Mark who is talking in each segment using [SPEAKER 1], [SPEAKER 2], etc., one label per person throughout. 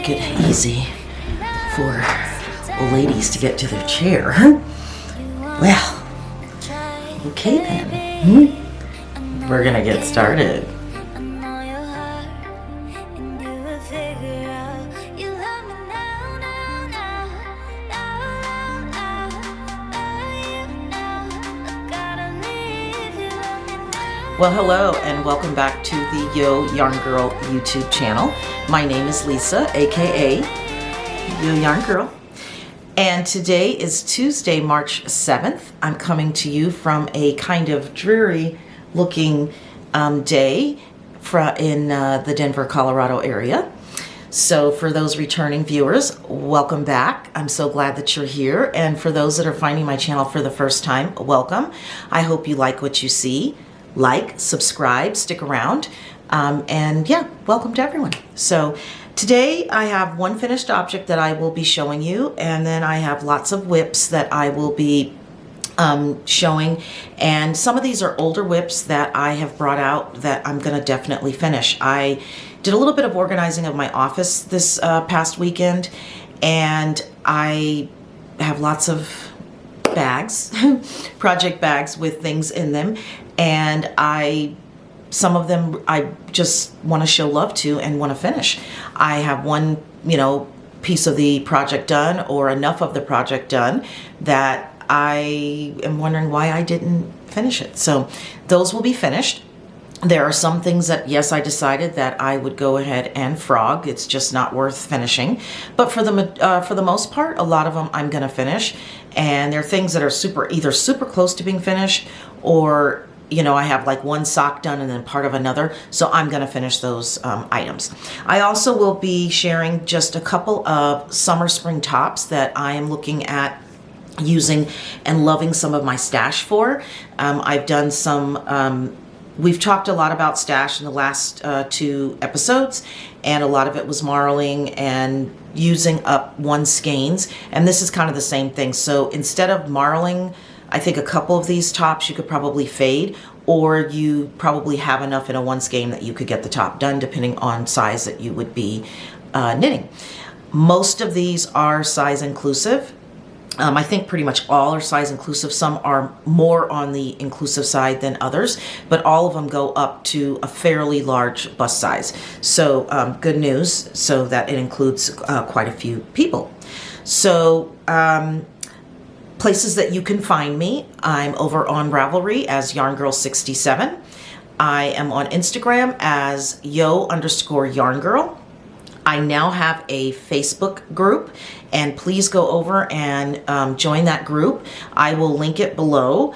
[SPEAKER 1] make it easy for old ladies to get to their chair. Well, okay then. We're gonna get started. Well, hello and welcome back to the Yo Yarn Girl YouTube channel. My name is Lisa, aka Yo Yarn Girl. And today is Tuesday, March 7th. I'm coming to you from a kind of dreary looking day in the Denver, Colorado area. So for those returning viewers, welcome back. I'm so glad that you're here. And for those that are finding my channel for the first time, welcome. I hope you like what you see. Like, subscribe, stick around, and yeah, welcome to everyone. So today I have one finished object that I will be showing you, and then I have lots of whips that I will be showing, and some of these are older whips that I have brought out that I'm going to definitely finish. I did a little bit of organizing of my office this past weekend, and I have lots of bags, project bags with things in them, and some of them I just want to show love to and want to finish. I have one, piece of the project done, or enough of the project done, that I am wondering why I didn't finish it. So those will be finished. There are some things that, yes, I decided that I would go ahead and frog. It's just not worth finishing. But for the most part, a lot of them I'm going to finish. And there are things that are either super close to being finished, or I have like one sock done and then part of another. So I'm going to finish those items. I also will be sharing just a couple of summer spring tops that I am looking at using and loving some of my stash for. I've done some... We've talked a lot about stash in the last 2 episodes, and a lot of it was marling and using up one skeins, and this is kind of the same thing. So instead of marling, I think a couple of these tops you could probably fade, or you probably have enough in a one skein that you could get the top done depending on size that you would be knitting. Most of these are size inclusive. I think pretty much all are size inclusive. Some are more on the inclusive side than others, but all of them go up to a fairly large bust size. So good news, so that it includes quite a few people. So places that you can find me: I'm over on Revelry as YarnGirl67. I am on Instagram as yo_yarngirl. I now have a Facebook group, and please go over and join that group. I will link it below.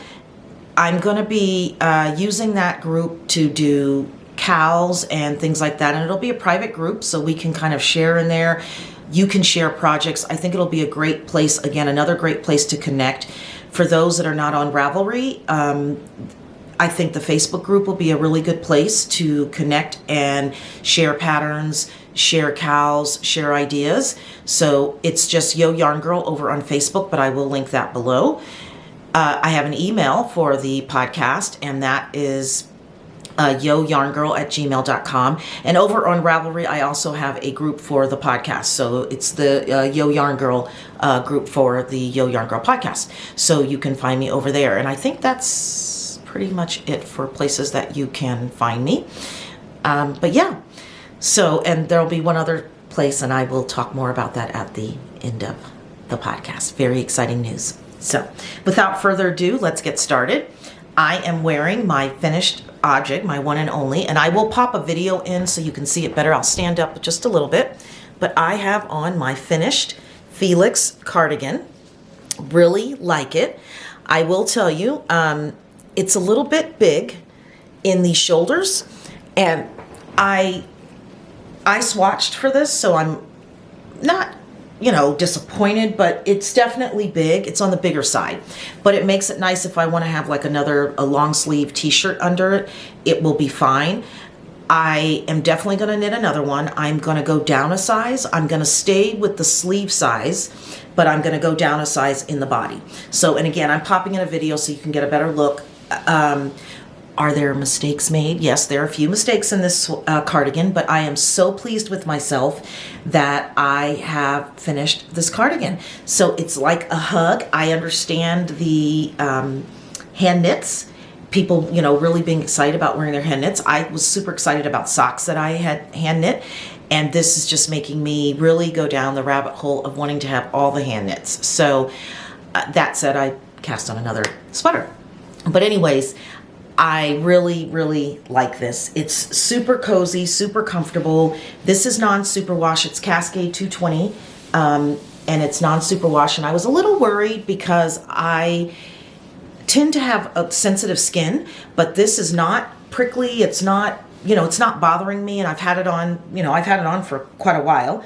[SPEAKER 1] I'm going to be using that group to do cals and things like that, and it'll be a private group so we can kind of share in there. You can share projects. I think it'll be a great place, again, another great place to connect. For those that are not on Revelry, I think the Facebook group will be a really good place to connect and share patterns, share cals, share ideas. So it's just Yo Yarn Girl over on Facebook, but I will link that below. I have an email for the podcast, and that is yoyarngirl@gmail.com. And over on Ravelry, I also have a group for the podcast. So it's the Yo Yarn Girl group for the Yo Yarn Girl podcast. So you can find me over there. And I think that's pretty much it for places that you can find me. But yeah. So, and there'll be one other place, and I will talk more about that at the end of the podcast. Very exciting news. So, without further ado, let's get started. I am wearing my finished object, my one and only, and I will pop a video in so you can see it better. I'll stand up just a little bit. But I have on my finished Felix cardigan. Really like it. I will tell you, it's a little bit big in the shoulders, and I swatched for this, so I'm not, disappointed, but it's definitely big. It's on the bigger side, but it makes it nice if I want to have like a long sleeve t-shirt under it. It will be fine. I am definitely going to knit another one. I'm going to go down a size. I'm going to stay with the sleeve size, but I'm going to go down a size in the body. So, and again, I'm popping in a video so you can get a better look. Are there mistakes made? Yes, there are a few mistakes in this cardigan, but I am so pleased with myself that I have finished this cardigan. So it's like a hug. I understand the hand knits. People, you know, really being excited about wearing their hand knits. I was super excited about socks that I had hand knit. And this is just making me really go down the rabbit hole of wanting to have all the hand knits. So that said, I cast on another sweater. But anyways, I really, really like this. It's super cozy, super comfortable. This is non-superwash. It's Cascade 220, and it's non-superwash. And I was a little worried because I tend to have a sensitive skin, but this is not prickly. It's not, you know, it's not bothering me. And I've had it on, you know, I've had it on for quite a while.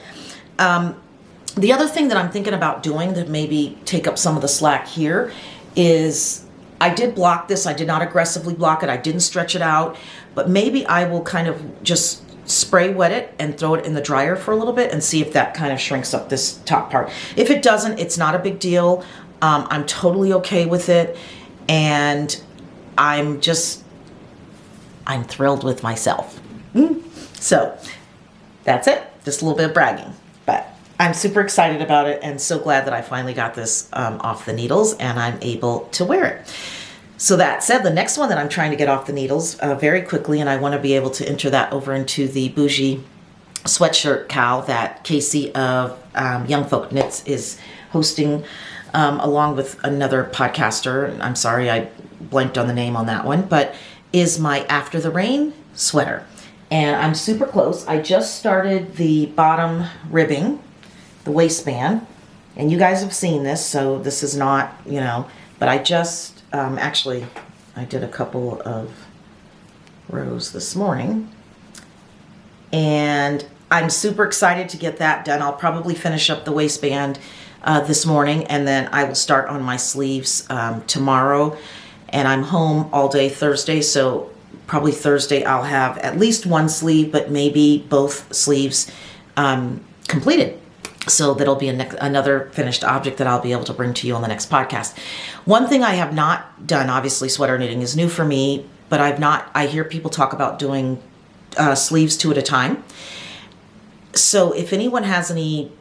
[SPEAKER 1] The other thing that I'm thinking about doing that maybe take up some of the slack here is I did block this. I did not aggressively block it. I didn't stretch it out, but maybe I will kind of just spray wet it and throw it in the dryer for a little bit and see if that kind of shrinks up this top part. If it doesn't, it's not a big deal. I'm totally okay with it. And I'm thrilled with myself. So that's it. Just a little bit of bragging, but I'm super excited about it and so glad that I finally got this off the needles and I'm able to wear it. So that said, the next one that I'm trying to get off the needles very quickly, and I want to be able to enter that over into the bougie sweatshirt cowl that Casey of Young Folk Knits is hosting along with another podcaster. I'm sorry, I blanked on the name on that one, but is my After the Rain sweater. And I'm super close. I just started the bottom ribbing, the waistband, and you guys have seen this, so this is not, you know, but I just actually I did a couple of rows this morning and I'm super excited to get that done. I'll probably finish up the waistband this morning, and then I will start on my sleeves tomorrow, and I'm home all day Thursday, so probably Thursday I'll have at least one sleeve, but maybe both sleeves completed. So that'll be another finished object that I'll be able to bring to you on the next podcast. One thing I have not done, obviously sweater knitting is new for me, but I hear people talk about doing sleeves 2 at a time. So if anyone has any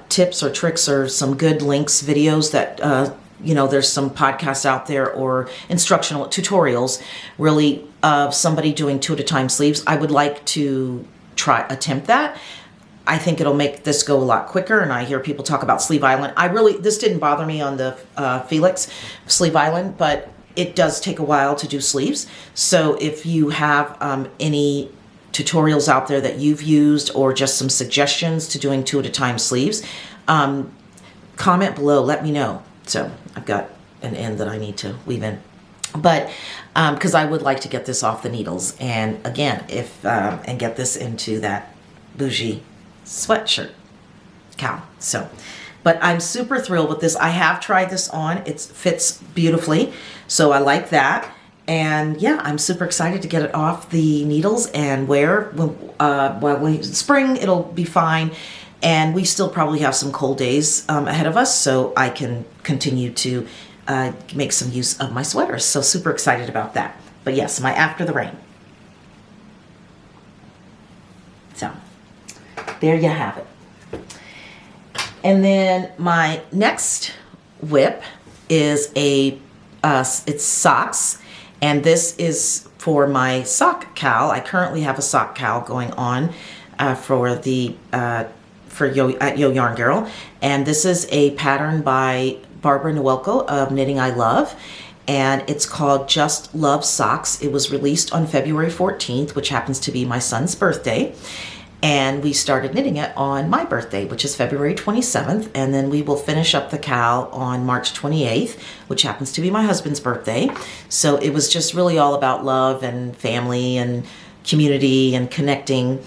[SPEAKER 1] tips or tricks or some good links, videos that, you know, there's some podcasts out there or instructional tutorials really of somebody doing 2 at a time sleeves, I would like to attempt that. I think it'll make this go a lot quicker, and I hear people talk about Sleeve Island. This didn't bother me on the Felix Sleeve Island, but it does take a while to do sleeves. So if you have any tutorials out there that you've used or just some suggestions to doing 2 at a time sleeves, comment below, let me know. So I've got an end that I need to weave in. But because I would like to get this off the needles, and again, and get this into that bougie sweatshirt cowl. So, but I'm super thrilled with this. I have tried this on. It fits beautifully, so I like that. And yeah, I'm super excited to get it off the needles and wear. Spring, it'll be fine. And we still probably have some cold days ahead of us, so I can continue to make some use of my sweaters. So super excited about that. But yes, my After the Rain. So there you have it. And then my next whip is it's socks, and this is for my sock cowl. I currently have a sock cowl going on for Yo Yarn Girl, and this is a pattern by Barbara Nowelko of Knitting I Love, and it's called Just Love Socks. It was released on February 14th, which happens to be my son's birthday. And we started knitting it on my birthday, which is February 27th. And then we will finish up the cowl on March 28th, which happens to be my husband's birthday. So it was just really all about love and family and community and connecting.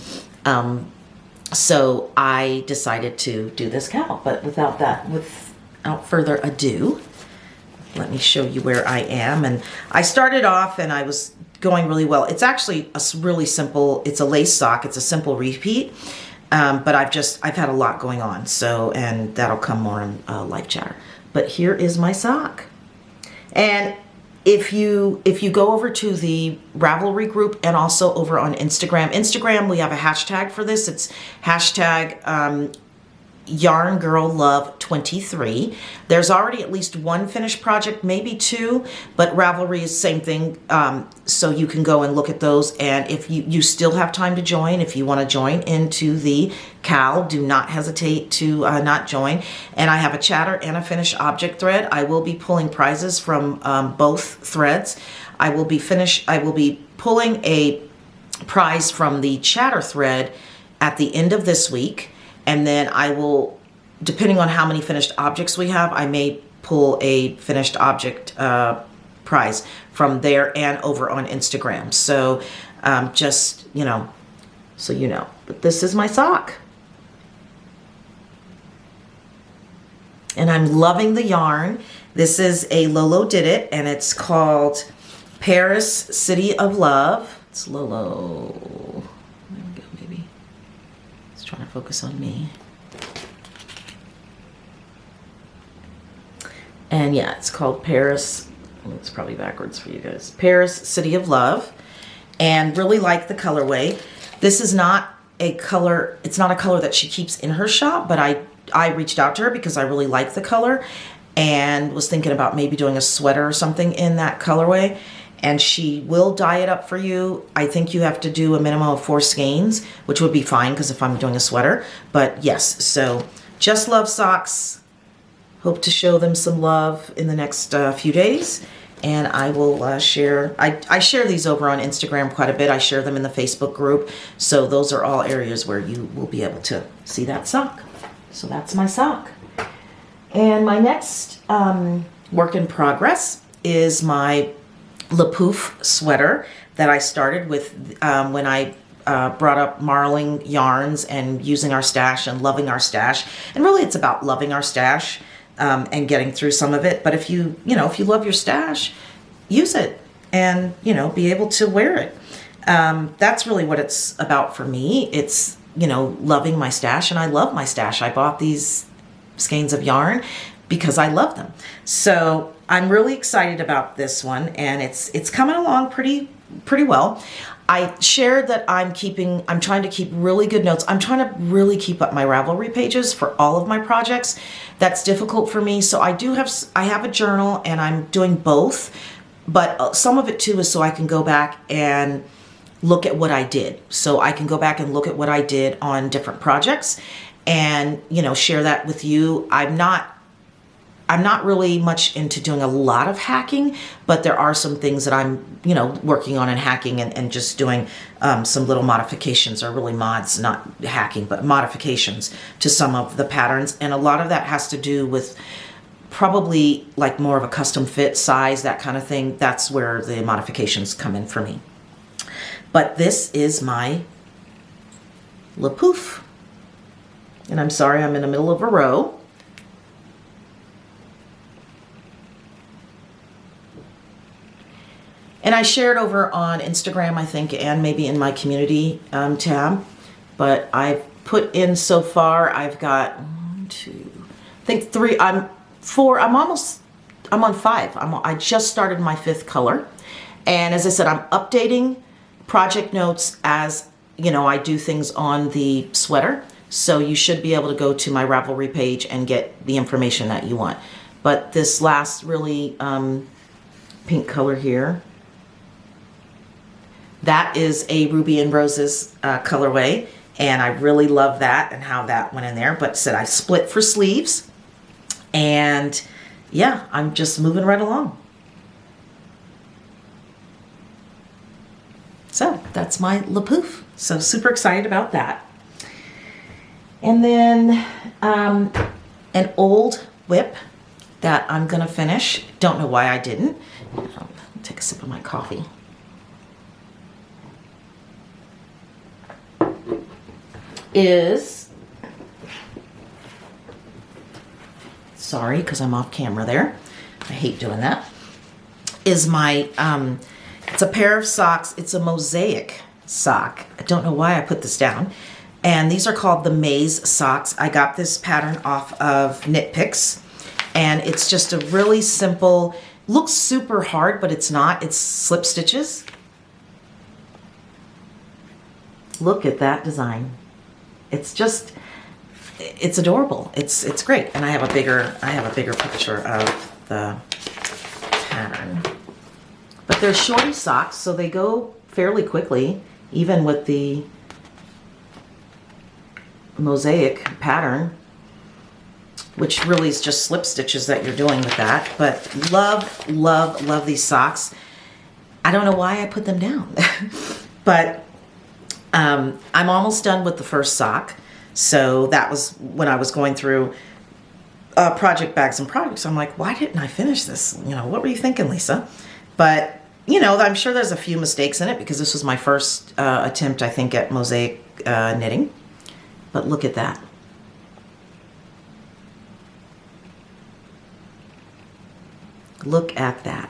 [SPEAKER 1] So I decided to do this cowl. But without further ado, let me show you where I am. And I started off and I was going really well. It's actually really simple. It's a lace sock. It's a simple repeat, but I've had a lot going on. So, and that'll come more in live chatter. But here is my sock, and if you go over to the Ravelry group and also over on Instagram, we have a hashtag for this. It's hashtag Yarn Girl Love 23. There's already at least one finished project, maybe two, but Ravelry is the same thing. So you can go and look at those. And if you still have time to join, if you want to join into the CAL, do not hesitate to not join. And I have a chatter and a finished object thread. I will be pulling prizes from both threads. I will be pulling a prize from the chatter thread at the end of this week. And then I will, depending on how many finished objects we have, I may pull a finished object prize from there and over on Instagram. So just, so you know. But this is my sock. And I'm loving the yarn. This is a Lolo Did It, and it's called Paris City of Love. It's Lolo. Trying to focus on me. And yeah, it's called Paris. It's probably backwards for you guys. Paris City of Love. And really like the colorway. This is not a color, it's not a color that she keeps in her shop, but I reached out to her because I really like the color and was thinking about maybe doing a sweater or something in that colorway. And she will dye it up for you. I think you have to do a minimum of 4 skeins, which would be fine because if I'm doing a sweater. But yes, so just love socks. Hope to show them some love in the next few days. And I will share, I share these over on Instagram quite a bit. I share them in the Facebook group. So those are all areas where you will be able to see that sock. So that's my sock. And my next work in progress is my Le Pouf sweater that I started with when I brought up marling yarns and using our stash and loving our stash. And really it's about loving our stash and getting through some of it. But if you love your stash, use it and, be able to wear it. That's really what it's about for me. It's, loving my stash, and I love my stash. I bought these skeins of yarn because I love them. So I'm really excited about this one, and it's coming along pretty well. I shared that I'm trying to keep really good notes. I'm trying to really keep up my Ravelry pages for all of my projects. That's difficult for me. So I have a journal, and I'm doing both, but some of it too is so I can go back and look at what I did. So I can go back and look at what I did on different projects and, share that with you. I'm not really much into doing a lot of hacking, but there are some things that I'm, working on and hacking and just doing some little modifications, or really mods, not hacking, but modifications to some of the patterns. And a lot of that has to do with probably like more of a custom fit size, that kind of thing. That's where the modifications come in for me. But this is my Le Pouf. And I'm sorry, I'm in the middle of a row. And I shared over on Instagram, I think, and maybe in my community tab. But I've put in so far, I've got 1, 2, I think 3, I'm 4, I'm on 5. I just started my 5th color. And as I said, I'm updating project notes as, I do things on the sweater. So you should be able to go to my Ravelry page and get the information that you want. But this last really pink color here, that is a Ruby and Roses colorway, and I really love that and how that went in there. But said I split for sleeves, and yeah, I'm just moving right along. So that's my Le Pouf. So super excited about that. And then an old whip that I'm gonna finish. Don't know why I didn't. I'll take a sip of my coffee. Is, sorry, because I'm off camera there. I hate doing that. Is my, it's a pair of socks. It's a mosaic sock. I don't know why I put this down. And these are called the Maze socks. I got this pattern off of Knit Picks. And it's just a really simple looks super hard, but it's not. It's slip stitches. Look at that design. It's just, it's adorable. It's great. And I have a bigger picture of the pattern. But they're shorty socks, so they go fairly quickly, even with the mosaic pattern, which really is just slip stitches that you're doing with that. But love, love, love these socks. I don't know why I put them down, but I'm almost done with the first sock. So that was when I was going through project bags and projects. I'm like, why didn't I finish this? You know, what were you thinking, Lisa? But, you know, I'm sure there's a few mistakes in it because this was my first attempt, I think, at mosaic knitting. But look at that. Look at that.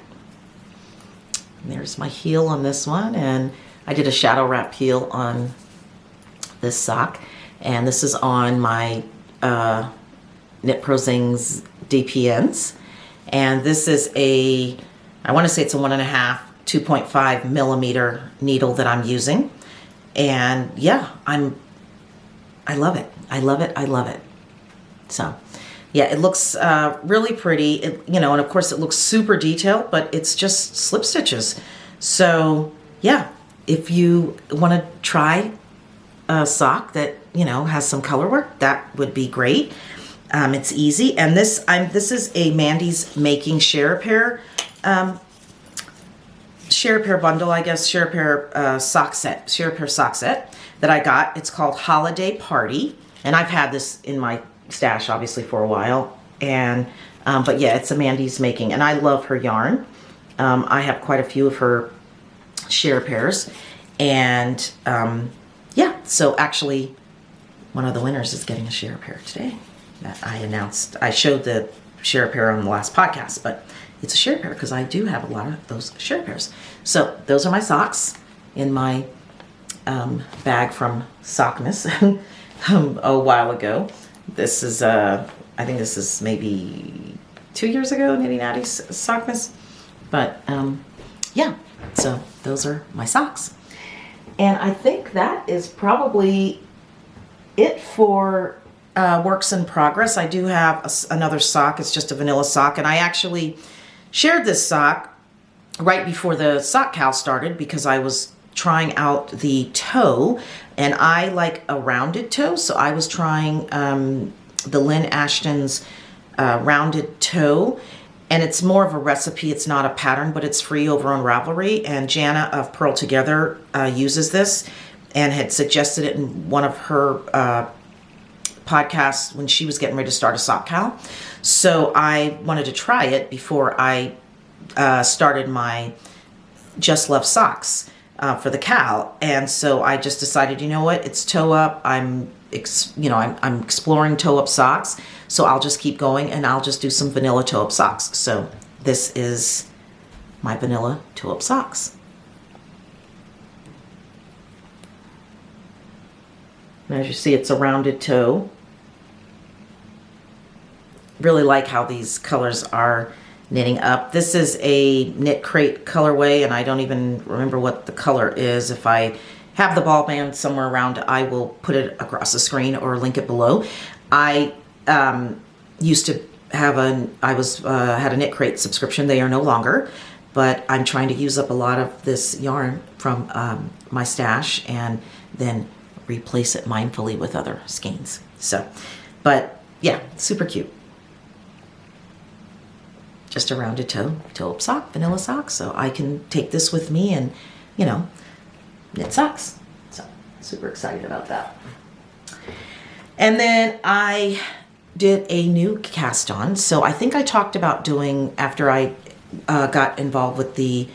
[SPEAKER 1] And there's my heel on this one, and I did a shadow wrap heel on this sock, and this is on my Knit Pro Zings DPNs, and this is a, I want to say it's a 1.5, 2.5 millimeter needle that I'm using, and yeah, I love it. I love it. I love it. So yeah, it looks really pretty. It, you know, and of course it looks super detailed, but it's just slip stitches. So yeah, if you want to try a sock that, you know, has some color work, that would be great. It's easy. And this is a Mandy's Making Share a Pair bundle, I guess, Share a Pair sock set, Share a Pair sock set that I got. It's called Holiday Party, and I've had this in my stash obviously for a while, and but yeah, it's a Mandy's Making, and I love her yarn. I have quite a few of her Share Pairs, and yeah, so actually one of the winners is getting a Share Pair today that I announced. I showed the Share Pair on the last podcast, but it's a Share Pair because I do have a lot of those Share Pairs. So those are my socks in my bag from Sockmas a while ago. This is, I think this is maybe 2 years ago, Knitting Addie's Sockmas. But, yeah, so those are my socks. And I think that is probably it for works in progress. I do have another sock. It's just a vanilla sock. And I actually shared this sock right before the sock cow started because I was trying out the toe, and I like a rounded toe, so I was trying the Lynn Ashton's rounded toe, and it's more of a recipe. It's not a pattern, but it's free over on Ravelry, and Jana of Purl Together uses this and had suggested it in one of her podcasts when she was getting ready to start a sock cow. So I wanted to try it before I started my Just Love Socks for the cow, and so I just decided, you know what, it's toe up. I'm exploring toe up socks, so I'll just keep going and I'll just do some vanilla toe up socks. So this is my vanilla toe up socks. And as you see, it's a rounded toe. Really like how these colors are knitting up. This is a Knit Crate colorway, and I don't even remember what the color is. If I have the ball band somewhere around, I will put it across the screen or link it below. I used to have had a Knit Crate subscription. They are no longer, but I'm trying to use up a lot of this yarn from my stash and then replace it mindfully with other skeins. So, but yeah, super cute. Just a rounded toe up sock, vanilla sock. So I can take this with me and, you know, knit socks. So super excited about that. And then I did a new cast on. So I think I talked about doing, after I got involved with the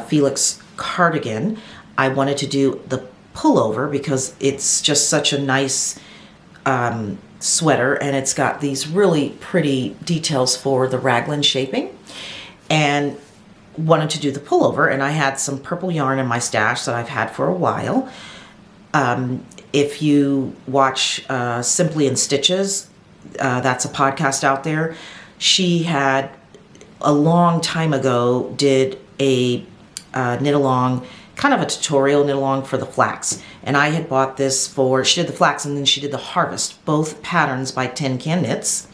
[SPEAKER 1] Felix cardigan, I wanted to do the pullover because it's just such a nice sweater, and it's got these really pretty details for the raglan shaping, and wanted to do the pullover. And I had some purple yarn in my stash that I've had for a while. If you watch Simply in Stitches, that's a podcast out there, she had a long time ago did a knit along, kind of a tutorial knit along for the flax. And I had bought this for, she did the flax and then she did the harvest, both patterns by Tin Can Knits.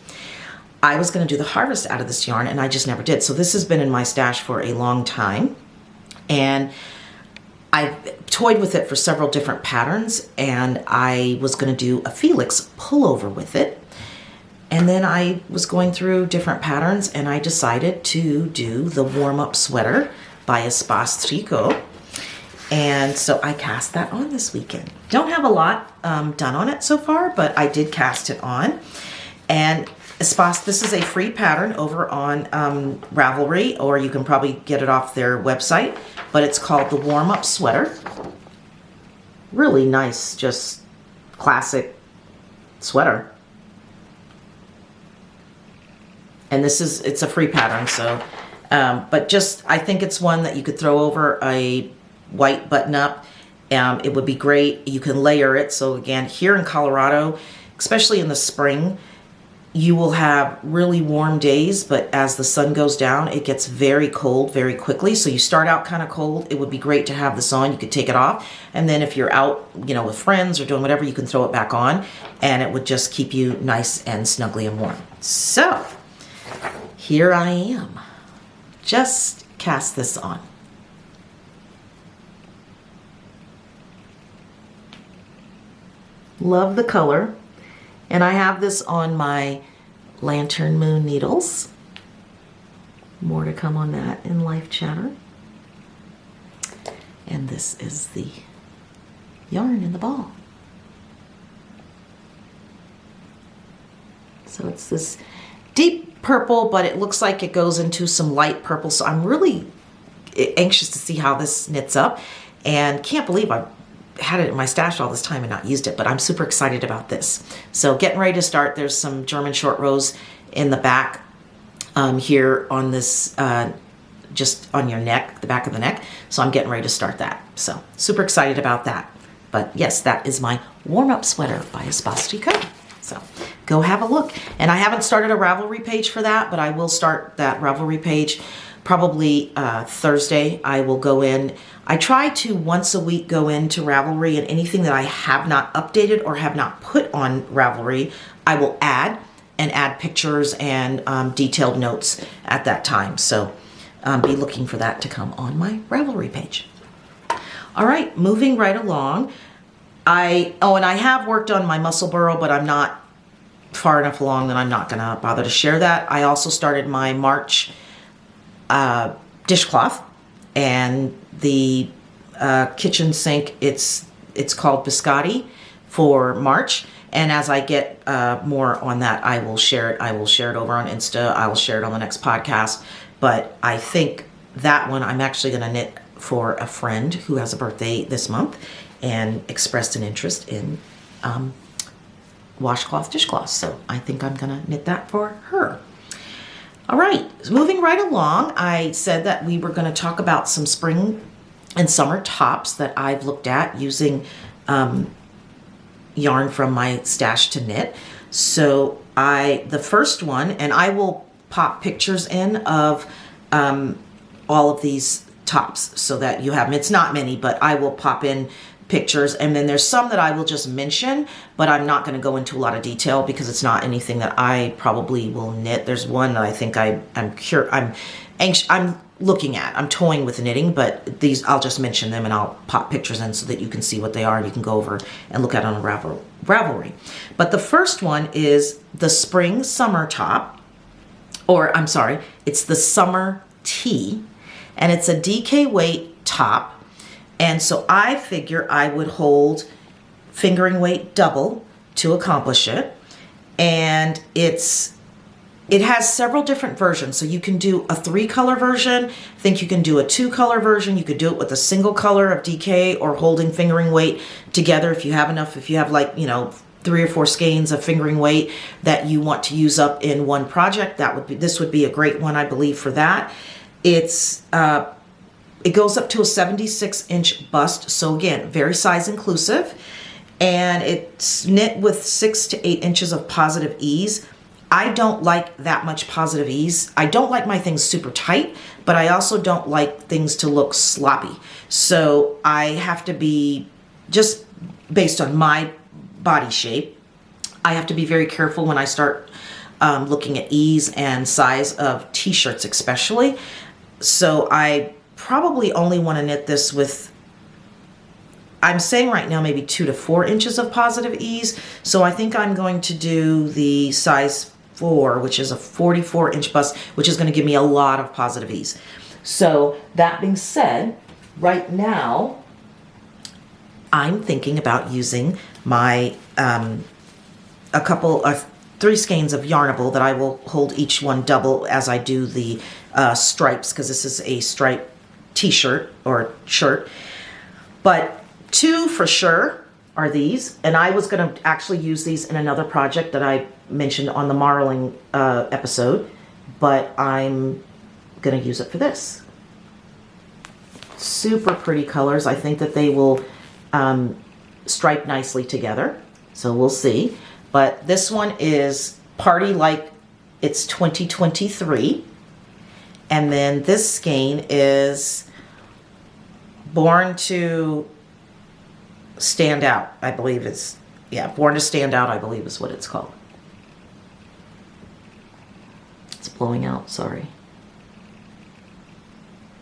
[SPEAKER 1] I was going to do the harvest out of this yarn and I just never did. So this has been in my stash for a long time. And I've toyed with it for several different patterns, and I was going to do a Felix pullover with it. And then I was going through different patterns and I decided to do the warm-up sweater by Espace Tricot. And so I cast that on this weekend. Don't have a lot done on it so far, but I did cast it on. And Espace, this is a free pattern over on Ravelry, or you can probably get it off their website, but it's called the warm-up sweater. Really nice, just classic sweater. And it's a free pattern, so, but just, I think it's one that you could throw over a white button-up. It would be great. You can layer it. So again, here in Colorado, especially in the spring, you will have really warm days, but as the sun goes down, it gets very cold very quickly. So you start out kind of cold. It would be great to have this on. You could take it off. And then if you're out, with friends or doing whatever, you can throw it back on and it would just keep you nice and snuggly and warm. So here I am. Just cast this on. Love the color. And I have this on my Lantern Moon needles. More to come on that in Life Chatter. And this is the yarn in the ball. So it's this deep purple, but it looks like it goes into some light purple. So I'm really anxious to see how this knits up, and can't believe I've had it in my stash all this time and not used it, but I'm super excited about this. So getting ready to start. There's some German short rows in the back here on this, just on your neck, the back of the neck. So I'm getting ready to start that. So super excited about that. But yes, that is my warm-up sweater by Espace Tricot. So go have a look. And I haven't started a Ravelry page for that, but I will start that Ravelry page probably Thursday. I will go in. I try to once a week go into Ravelry, and anything that I have not updated or have not put on Ravelry, I will add pictures and detailed notes at that time. So be looking for that to come on my Ravelry page. All right, moving right along. And I have worked on my muscle burrow, but I'm not far enough along that I'm not gonna bother to share that. I also started my March dishcloth, and the kitchen sink, it's called Biscotti for March. And as I get more on that, I will share it. I will share it over on Insta. I will share it on the next podcast. But I think that one I'm actually going to knit for a friend who has a birthday this month and expressed an interest in washcloth dishcloths. So I think I'm going to knit that for her. All right, so moving right along, I said that we were going to talk about some spring and summer tops that I've looked at using yarn from my stash to knit. So the first one, and I will pop pictures in of all of these tops so that you have them. It's not many, but I will pop in pictures, and then there's some that I will just mention, but I'm not going to go into a lot of detail because it's not anything that I probably will knit. There's one that I think I'm looking at. I'm toying with knitting, but these I'll just mention them and I'll pop pictures in so that you can see what they are and you can go over and look at it on Ravelry. But the first one is the spring summer top, or I'm sorry, it's the summer tee, and it's a DK weight top. And so I figure I would hold fingering weight double to accomplish it. And it has several different versions. So you can do a 3-color version. I think you can do a 2-color version. You could do it with a single color of DK or holding fingering weight together if you have enough. If you have 3 or 4 skeins of fingering weight that you want to use up in one project, this would be a great one, I believe, for that. It goes up to a 76-inch bust. So again, very size inclusive. And it's knit with 6 to 8 inches of positive ease. I don't like that much positive ease. I don't like my things super tight, but I also don't like things to look sloppy. So I have to be, just based on my body shape, I have to be very careful when I start looking at ease and size of t-shirts especially. So I probably only want to knit this with, I'm saying right now maybe 2 to 4 inches of positive ease. So I think I'm going to do the size 4, which is a 44-inch bust, which is going to give me a lot of positive ease. So that being said, right now I'm thinking about using my a couple of 3 skeins of Yarnable that I will hold each one double as I do the stripes, because this is a stripe t-shirt or shirt. But 2 for sure are these, and I was going to actually use these in another project that I mentioned on the Marling episode, but I'm going to use it for this. Super pretty colors. I think that they will stripe nicely together, so we'll see. But this one is Party Like It's 2023, and then this skein is Born to Stand Out, I believe it's, yeah, Born to Stand Out, I believe is what it's called. It's blowing out, sorry.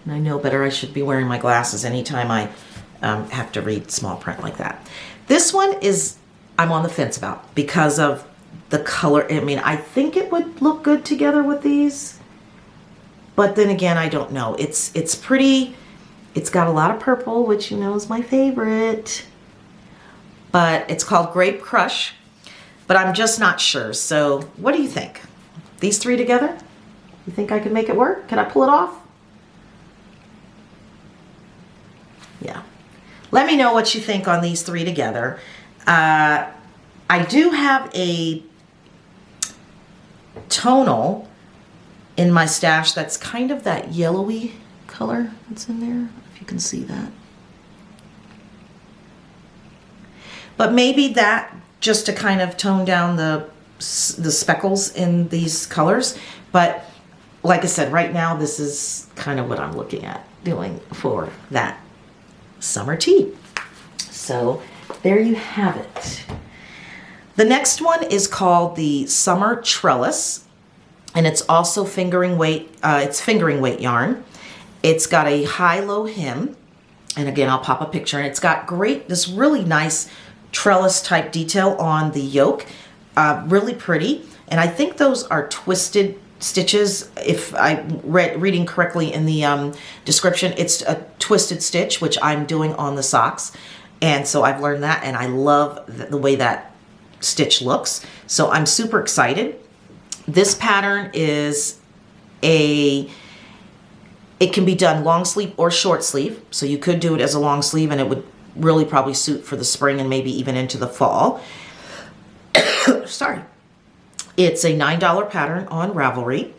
[SPEAKER 1] And I know better, I should be wearing my glasses anytime I have to read small print like that. This one is, I'm on the fence about because of the color. I mean, I think it would look good together with these, but then again, I don't know. It's pretty, it's got a lot of purple, which you know is my favorite. But it's called Grape Crush, but I'm just not sure. So what do you think? These 3 together? You think I can make it work? Can I pull it off? Yeah. Let me know what you think on these 3 together. I do have a tonal in my stash that's kind of that yellowy color that's in there, if you can see that. But maybe that just to kind of tone down the speckles in these colors. But like I said, right now this is kind of what I'm looking at doing for that summer tea. So there you have it. The next one is called the Summer Trellis, and it's also fingering weight. It's fingering weight yarn. It's got a high-low hem, and again, I'll pop a picture. And it's got this really nice trellis type detail on the yoke, really pretty. And I think those are twisted stitches. If I'm reading correctly in the description, it's a twisted stitch, which I'm doing on the socks. And so I've learned that, and I love the way that stitch looks. So I'm super excited. This pattern is it can be done long sleeve or short sleeve. So you could do it as a long sleeve, and it would really probably suit for the spring and maybe even into the fall. Sorry. It's a $9 pattern on Ravelry.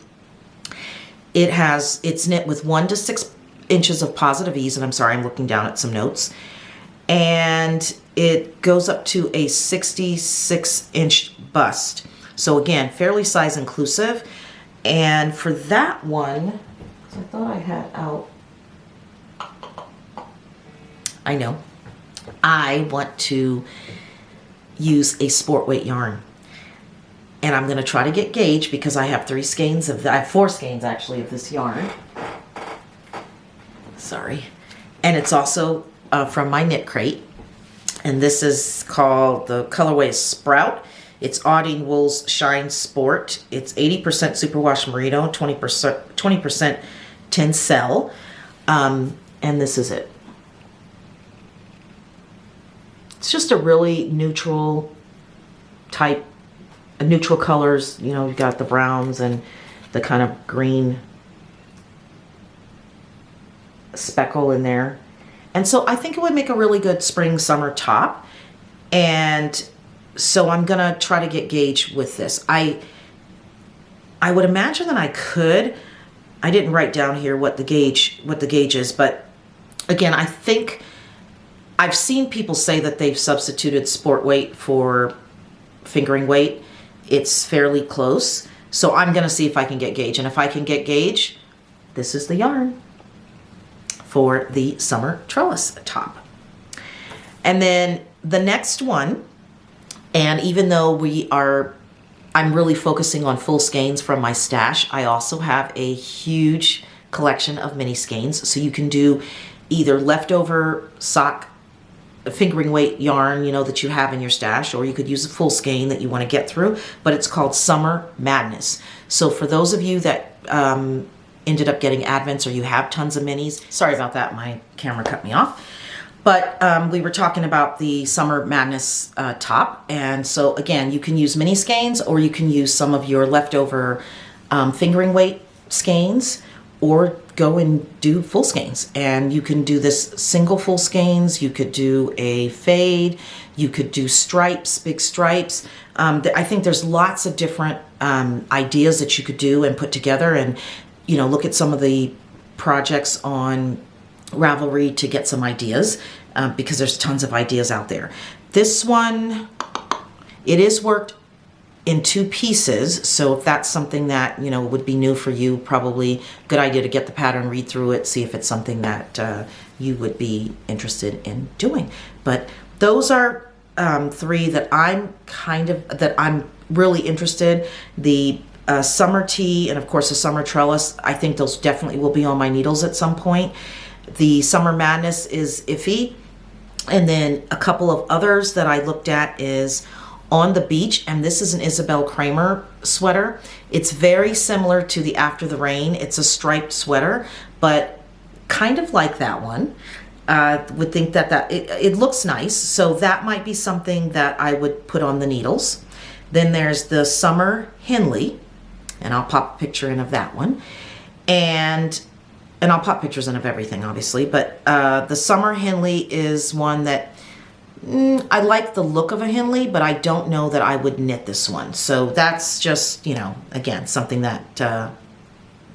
[SPEAKER 1] It's knit with 1 to 6 inches of positive ease, and I'm sorry, I'm looking down at some notes. And it goes up to a 66-inch bust. So again, fairly size inclusive. And for that one, I thought I had out, I know, I want to use a sport weight yarn. And I'm going to try to get gauge because I have 3 skeins of, I have 4 skeins actually of this yarn. Sorry. And it's also from my knit crate. And this is called, the colorway is Sprout. It's Audine Wool's Shine Sport. It's 80% superwash merino, 20% tencel. And this is it. It's just a really neutral type, neutral colors. You know, you've got the browns and the kind of green speckle in there. And so I think it would make a really good spring summer top. And so I'm gonna try to get gauge with this. I would imagine that I could. I didn't write down here what the gauge is, but again, I think I've seen people say that they've substituted sport weight for fingering weight. it's fairly close. So I'm going to see if I can get gauge. And if I can get gauge, this is the yarn for the summer trellis top. And then the next one, and even though I'm really focusing on full skeins from my stash, I also have a huge collection of mini skeins. So you can do either leftover sock fingering weight yarn, that you have in your stash, or you could use a full skein that you want to get through, but it's called Summer Madness. So for those of you that ended up getting Advents or you have tons of minis, sorry about that, my camera cut me off. But we were talking about the Summer Madness top. And so again, you can use mini skeins, or you can use some of your leftover fingering weight skeins, or go and do full skeins. And you can do this single full skeins. You could do a fade. You could do stripes, big stripes. I think there's lots of different ideas that you could do and put together. And, look at some of the projects on Ravelry to get some ideas, because there's tons of ideas out there. This one, it is worked in 2 pieces. So if that's something that, would be new for you, probably a good idea to get the pattern, read through it, see if it's something that you would be interested in doing. But those are 3 that I'm really interested. The summer tee and of course the summer trellis, I think those definitely will be on my needles at some point. The Summer Madness is iffy. And then a couple of others that I looked at is On the Beach, and this is an Isabel Kramer sweater. It's very similar to the After the Rain. It's a striped sweater, but kind of like that one. Would think that it looks nice, so that might be something that I would put on the needles. Then there's the Summer Henley, and I'll pop a picture in of that one. And I'll pop pictures in of everything, obviously, but the Summer Henley is one that I like the look of a Henley, but I don't know that I would knit this one. So that's just, again, something that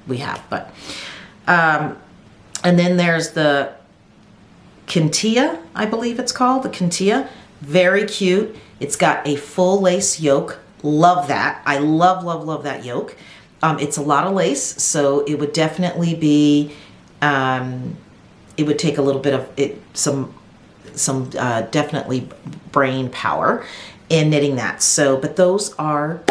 [SPEAKER 1] we have. But and then there's the Kintia, I believe it's called, the Kintia. Very cute. It's got a full lace yoke. Love that. I love that yoke. It's a lot of lace, so it would definitely be, it would take a little bit of some definitely brain power in knitting that. So, but those are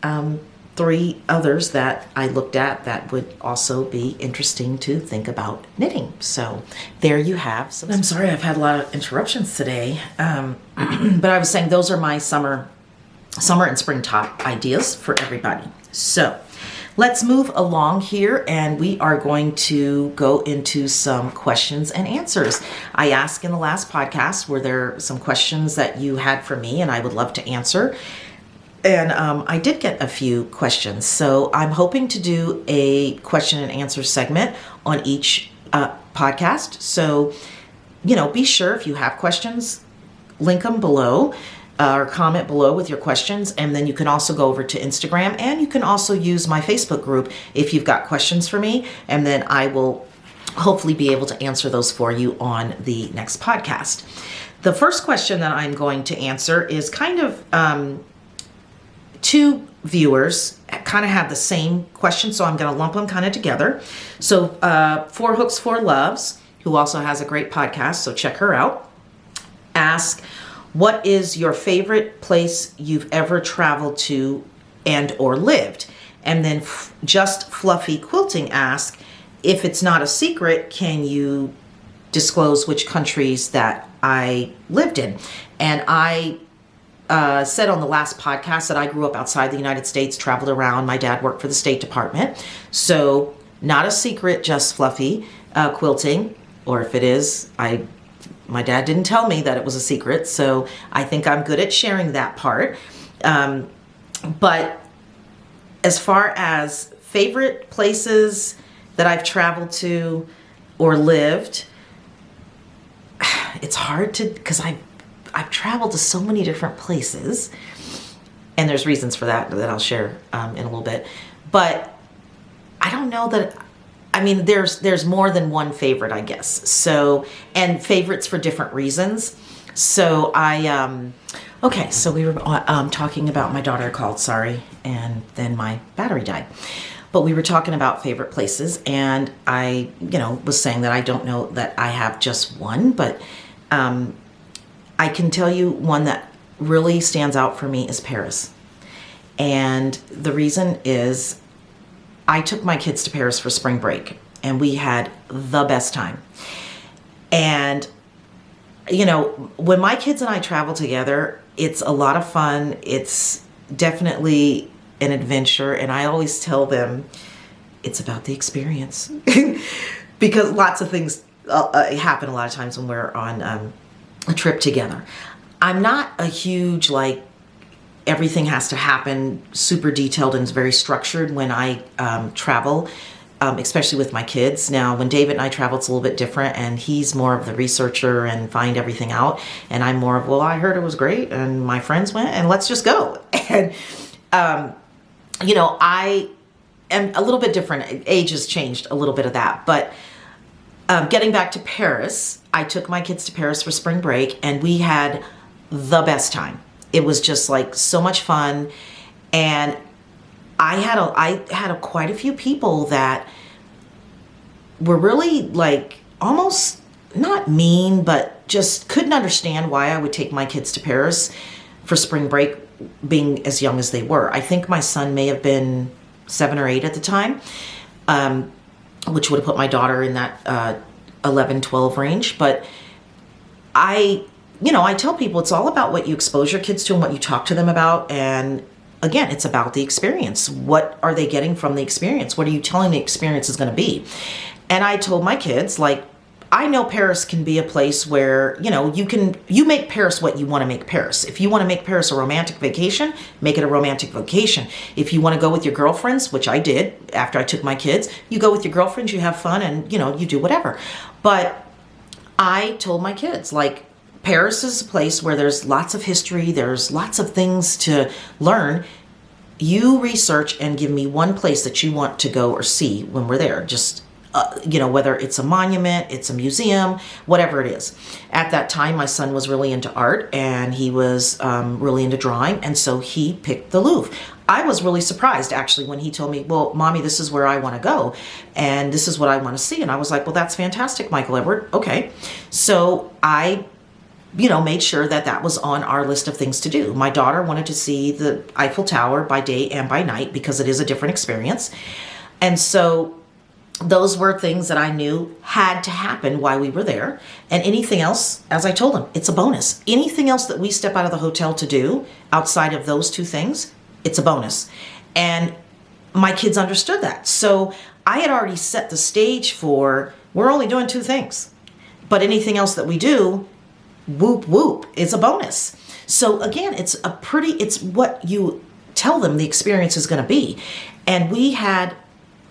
[SPEAKER 1] 3 others that I looked at that would also be interesting to think about knitting. So there you have some. I'm sorry, I've had a lot of interruptions today, but I was saying those are my summer and spring top ideas for everybody. So let's move along here, and we are going to go into some questions and answers. I asked in the last podcast, were there some questions that you had for me and I would love to answer? And I did get a few questions. So I'm hoping to do a question and answer segment on each podcast. So, be sure if you have questions, link them below. Or comment below with your questions, and then you can also go over to Instagram, and you can also use my Facebook group if you've got questions for me, and then I will hopefully be able to answer those for you on the next podcast. The first question that I'm going to answer is kind of 2 viewers kind of have the same question, so I'm going to lump them kind of together. So 4 Hooks, 4 Loves, who also has a great podcast, so check her out, ask, what is your favorite place you've ever traveled to and or lived? And then Just Fluffy Quilting ask, if it's not a secret, can you disclose which countries that I lived in? And I said on the last podcast that I grew up outside the United States, traveled around. My dad worked for the State Department. So not a secret, Just Fluffy Quilting, or if it is, my dad didn't tell me that it was a secret, so I think I'm good at sharing that part. But as far as favorite places that I've traveled to or lived, it's hard to, because I've traveled to so many different places, and there's reasons for that I'll share in a little bit. But I don't know that. I mean, there's more than one favorite, I guess. So, and favorites for different reasons. So Okay, so we were talking about my daughter called, sorry, and then my battery died. But we were talking about favorite places, and I, was saying that I don't know that I have just one, but I can tell you one that really stands out for me is Paris. And the reason is I took my kids to Paris for spring break, and we had the best time. And when my kids and I travel together, it's a lot of fun. It's definitely an adventure. And I always tell them it's about the experience because lots of things happen a lot of times when we're on a trip together. I'm not a huge, everything has to happen super detailed and very structured when I travel. Especially with my kids. Now, when David and I travel, it's a little bit different, and he's more of the researcher and find everything out, and I'm more of, well, I heard it was great, and my friends went, and let's just go. And, I am a little bit different. Age has changed a little bit of that, but getting back to Paris, I took my kids to Paris for spring break, and we had the best time. It was just so much fun, and I had quite a few people that were really almost not mean, but just couldn't understand why I would take my kids to Paris for spring break, being as young as they were. I think my son may have been 7 or 8 at the time, which would have put my daughter in that 11, 12 range. But I tell people it's all about what you expose your kids to and what you talk to them about. And again, it's about the experience. What are they getting from the experience? What are you telling the experience is going to be? And I told my kids, I know Paris can be a place where, you make Paris what you want to make Paris. If you want to make Paris a romantic vacation, make it a romantic vacation. If you want to go with your girlfriends, which I did after I took my kids, you go with your girlfriends, you have fun, and, you do whatever. But I told my kids, Paris is a place where there's lots of history, there's lots of things to learn. You research and give me one place that you want to go or see when we're there. Just, whether it's a monument, it's a museum, whatever it is. At that time, my son was really into art, and he was really into drawing, and so he picked the Louvre. I was really surprised, actually, when he told me, well, Mommy, this is where I want to go, and this is what I want to see. And I was like, well, that's fantastic, Michael Edward. Okay. So I made sure that was on our list of things to do. My daughter wanted to see the Eiffel Tower by day and by night because it is a different experience. And so those were things that I knew had to happen while we were there. And anything else, as I told them, it's a bonus. Anything else that we step out of the hotel to do outside of those two things, it's a bonus. And my kids understood that. So I had already set the stage for, we're only doing 2 things. But anything else that we do, whoop, whoop, is a bonus. So again, it's what you tell them the experience is going to be. And we had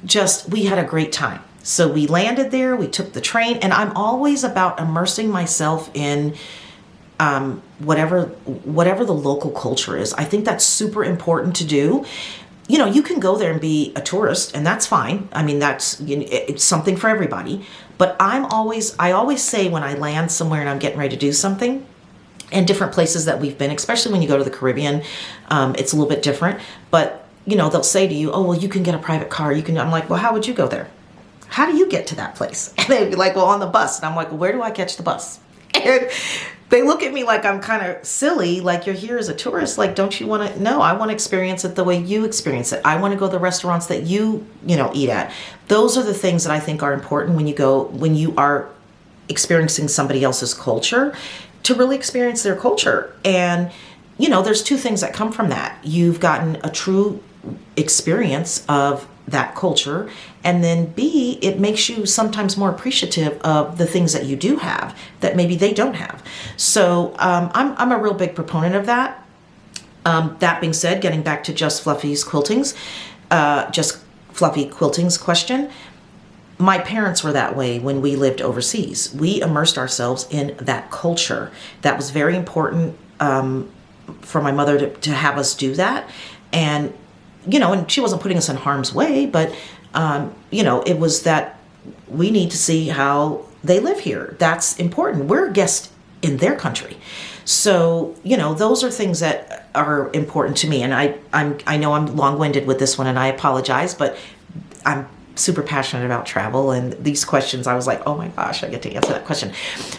[SPEAKER 1] a great time. So we landed there, we took the train, and I'm always about immersing myself in whatever the local culture is. I think that's super important to do. You can go there and be a tourist, and that's fine. I mean, it's something for everybody. But I always say when I land somewhere and I'm getting ready to do something, and different places that we've been, especially when you go to the Caribbean, it's a little bit different. But, they'll say to you, oh, well, you can get a private car. I'm like, well, how would you go there? How do you get to that place? And they'd be like, well, on the bus. And I'm like, well, where do I catch the bus? And they look at me like I'm kind of silly, like you're here as a tourist. Don't you want to? No, I want to experience it the way you experience it. I want to go to the restaurants that you eat at. Those are the things that I think are important when you are experiencing somebody else's culture, to really experience their culture. And, there's 2 things that come from that. You've gotten a true experience of that culture, and then B, it makes you sometimes more appreciative of the things that you do have that maybe they don't have. So I'm a real big proponent of that. That being said, getting back to Just Fluffy Quilting's question, my parents were that way when we lived overseas. We immersed ourselves in that culture. That was very important for my mother to have us do that. And and she wasn't putting us in harm's way, but, it was that we need to see how they live here. That's important. We're guests in their country. So, those are things that are important to me. And I know I'm long-winded with this one, and I apologize, but I'm super passionate about travel, and these questions, I was like, oh my gosh, I get to answer that question.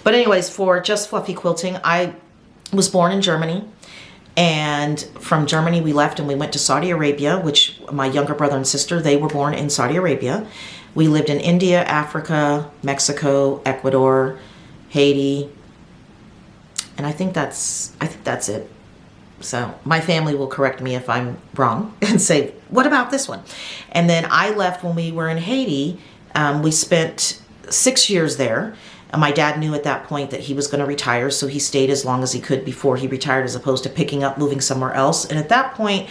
[SPEAKER 1] But anyways, for Just Fluffy Quilting, I was born in Germany, and from Germany we left and we went to Saudi Arabia, which my younger brother and sister, they were born in Saudi Arabia. We lived in India, Africa, Mexico, Ecuador, Haiti, and I think that's it. So my family will correct me if I'm wrong and say, what about this one? And then I left when we were in Haiti. We spent 6 years there. And my dad knew at that point that he was going to retire, so he stayed as long as he could before he retired, as opposed to picking up, moving somewhere else. And at that point,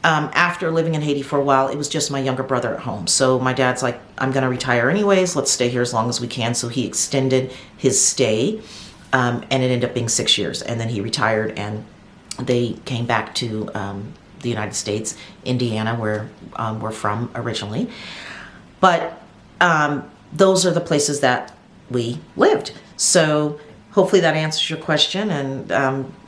[SPEAKER 1] after living in Haiti for a while, it was just my younger brother at home. So my dad's like, I'm going to retire anyways. Let's stay here as long as we can. So he extended his stay, and it ended up being 6 years. And then he retired, and they came back to the United States, Indiana, where we're from originally. But those are the places that we lived. So hopefully that answers your question, and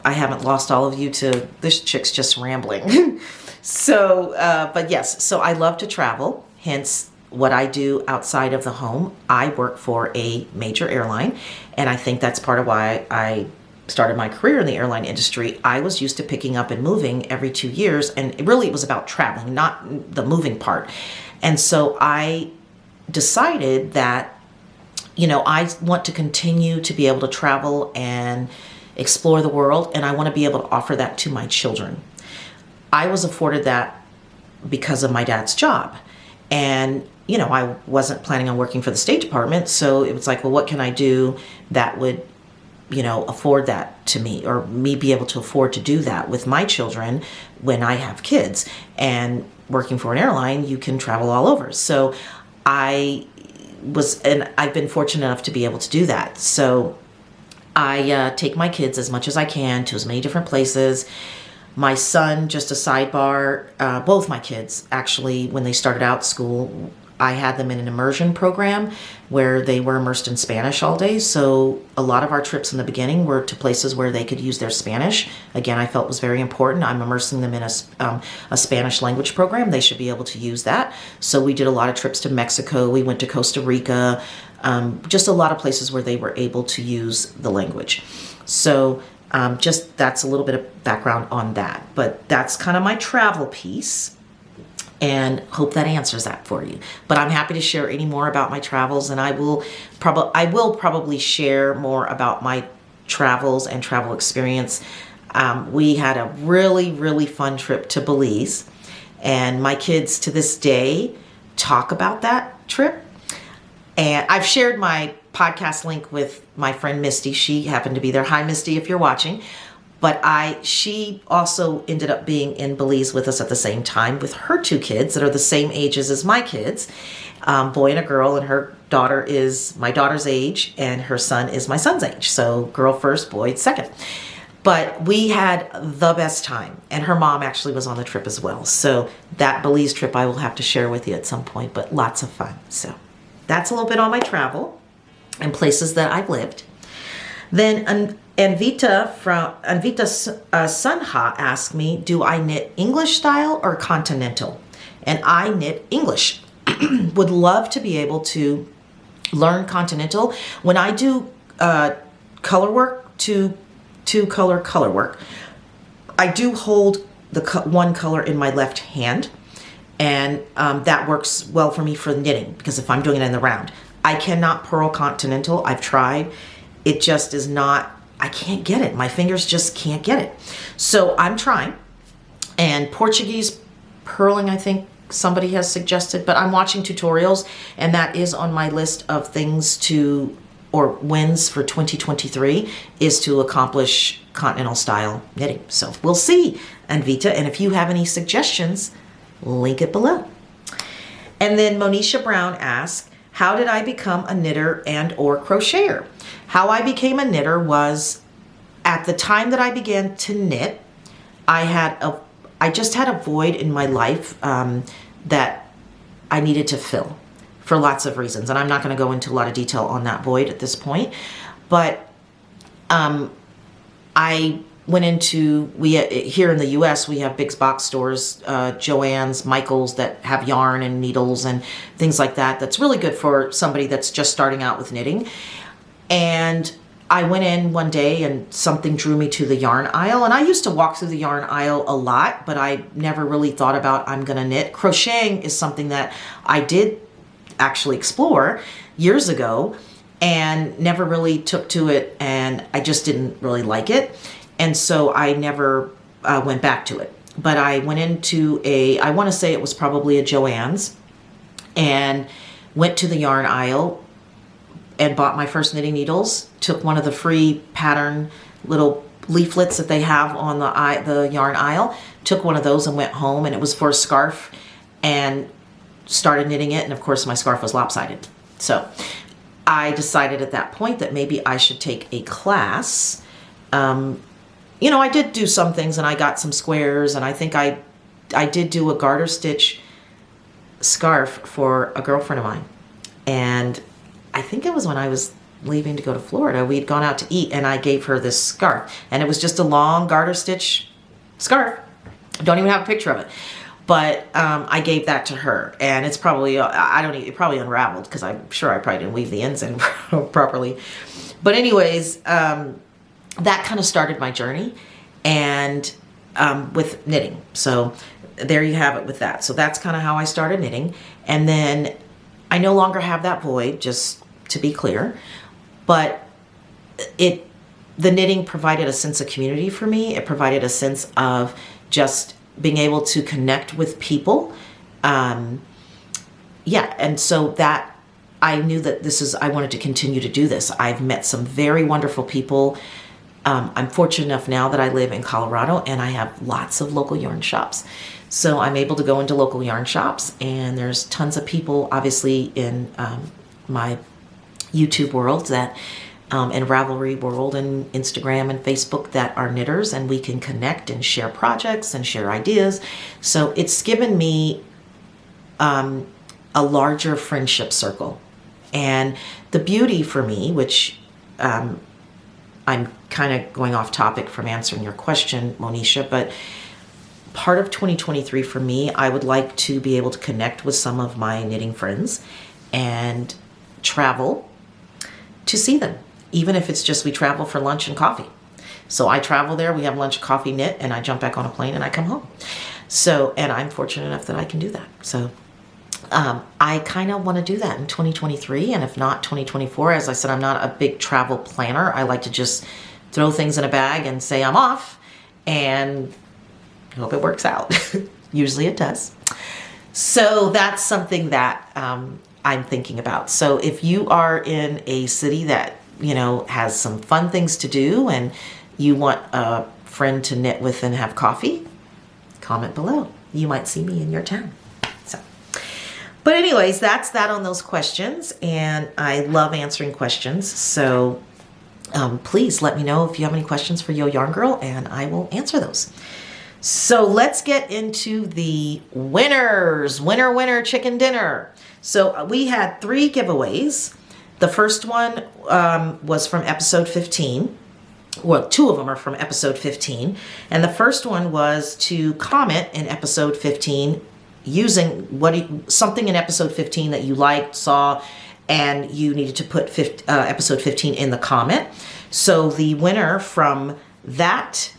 [SPEAKER 1] I haven't lost all of you to this chick's just rambling. So, but yes, so I love to travel, hence what I do outside of the home. I work for a major airline, and I think that's part of why I started my career in the airline industry. I was used to picking up and moving every 2 years, and it was about traveling, not the moving part. And so I decided that, I want to continue to be able to travel and explore the world, and I want to be able to offer that to my children. I was afforded that because of my dad's job. And, I wasn't planning on working for the State Department, so it was like, well, what can I do that would afford that to me, or me be able to afford to do that with my children when I have kids. And working for an airline, you can travel all over. So I've been fortunate enough to be able to do that. So I take my kids as much as I can to as many different places. My son, just a sidebar, both my kids, actually, when they started out school, I had them in an immersion program where they were immersed in Spanish all day. So a lot of our trips in the beginning were to places where they could use their Spanish. Again, I felt was very important. I'm immersing them in a Spanish language program. They should be able to use that. So we did a lot of trips to Mexico. We went to Costa Rica, just a lot of places where they were able to use the language. So just that's a little bit of background on that. But that's kind of my travel piece. And hope that answers that for you. But I'm happy to share any more about my travels, and I will probably share more about my travels and travel experience. We had a really, really fun trip to Belize, and my kids to this day talk about that trip. And I've shared my podcast link with my friend Misty. She happened to be there. Hi, Misty, if you're watching. But she also ended up being in Belize with us at the same time with her two kids that are the same ages as my kids, boy and a girl, and her daughter is my daughter's age and her son is my son's age. So girl first, boy second. But we had the best time, and her mom actually was on the trip as well. So that Belize trip I will have to share with you at some point, but lots of fun. So that's a little bit on my travel and places that I've lived. Then Anvita Sunha asked me, do I knit English style or continental? And I knit English. Would love to be able to learn continental. When I do color work, two color work, I do hold the one color in my left hand, and that works well for me for knitting, because if I'm doing it in the round. I cannot purl continental. I've tried. It just is not, I can't get it. My fingers just can't get it. So I'm trying. And Portuguese purling, I think somebody has suggested, but I'm watching tutorials, and that is on my list of things or wins for 2023 is to accomplish continental style knitting. So we'll see, Anvita. And if you have any suggestions, link it below. And then Monisha Brown asked, how did I become a knitter and or crocheter? How I became a knitter was at the time that I began to knit, I just had a void in my life that I needed to fill for lots of reasons. And I'm not going to go into a lot of detail on that void at this point, but I went into, here in the US, we have big box stores, Joann's, Michael's, that have yarn and needles and things like that. That's really good for somebody that's just starting out with knitting. And I went in one day and something drew me to the yarn aisle. And I used to walk through the yarn aisle a lot, but I never really thought about I'm gonna knit. Crocheting is something that I did actually explore years ago and never really took to it, and I just didn't really like it. And so I never went back to it. But I went into I want to say it was probably a Joann's, and went to the yarn aisle and bought my first knitting needles, took one of the free pattern little leaflets that they have on the yarn aisle, took one of those and went home, and it was for a scarf, and started knitting it. And of course my scarf was lopsided. So I decided at that point that maybe I should take a class. You know, I did do some things, and I got some squares, and I think I did do a garter stitch scarf for a girlfriend of mine. And I think it was when I was leaving to go to Florida. We'd gone out to eat, and I gave her this scarf, and it was just a long garter stitch scarf. I don't even have a picture of it, but I gave that to her, and it's probably it probably unraveled, because I'm sure I probably didn't weave the ends in properly. But anyways, that kind of started my journey, and with knitting. So there you have it with that. So that's kind of how I started knitting. And then I no longer have that void, just to be clear, but the knitting provided a sense of community for me. It provided a sense of just being able to connect with people. Yeah, and so that I knew that I wanted to continue to do this. I've met some very wonderful people. I'm fortunate enough now that I live in Colorado, and I have lots of local yarn shops. So I'm able to go into local yarn shops, and there's tons of people, obviously, in my YouTube world and Ravelry world and Instagram and Facebook that are knitters, and we can connect and share projects and share ideas. So it's given me a larger friendship circle. And the beauty for me, which I'm kind of going off topic from answering your question, Monisha, but part of 2023 for me, I would like to be able to connect with some of my knitting friends and travel to see them, even if it's just we travel for lunch and coffee. So I travel there, we have lunch, coffee, knit, and I jump back on a plane and I come home. So, and I'm fortunate enough that I can do that. So I kind of want to do that in 2023, and if not 2024. As I said, I'm not a big travel planner. I like to just throw things in a bag and say I'm off, and hope it works out. Usually it does. So that's something that I'm thinking about. So if you are in a city that, you know, has some fun things to do, and you want a friend to knit with and have coffee, comment below. You might see me in your town. But anyways, that's that on those questions, and I love answering questions. So please let me know if you have any questions for Yo Yarn Girl, and I will answer those. So let's get into the winners. Winner, chicken dinner. So we had 3 giveaways. The first one was from episode 15. Well, 2 of them are from episode 15. And the first one was to comment in episode 15 using something in episode 15 that you liked, saw, and you needed to put episode 15 in the comment. So the winner from that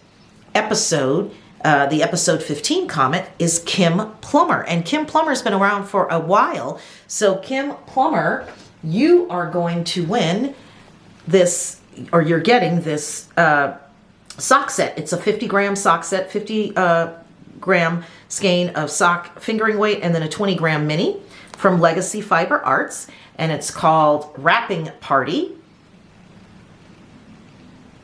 [SPEAKER 1] episode, the episode 15 comment, is Kim Plummer. And Kim Plummer's been around for a while. So Kim Plummer, you are going to win this, or you're getting this sock set. It's a 50-gram sock set, 50-gram skein of sock fingering weight, and then a 20-gram mini from Legacy Fiber Arts, and it's called Wrapping Party.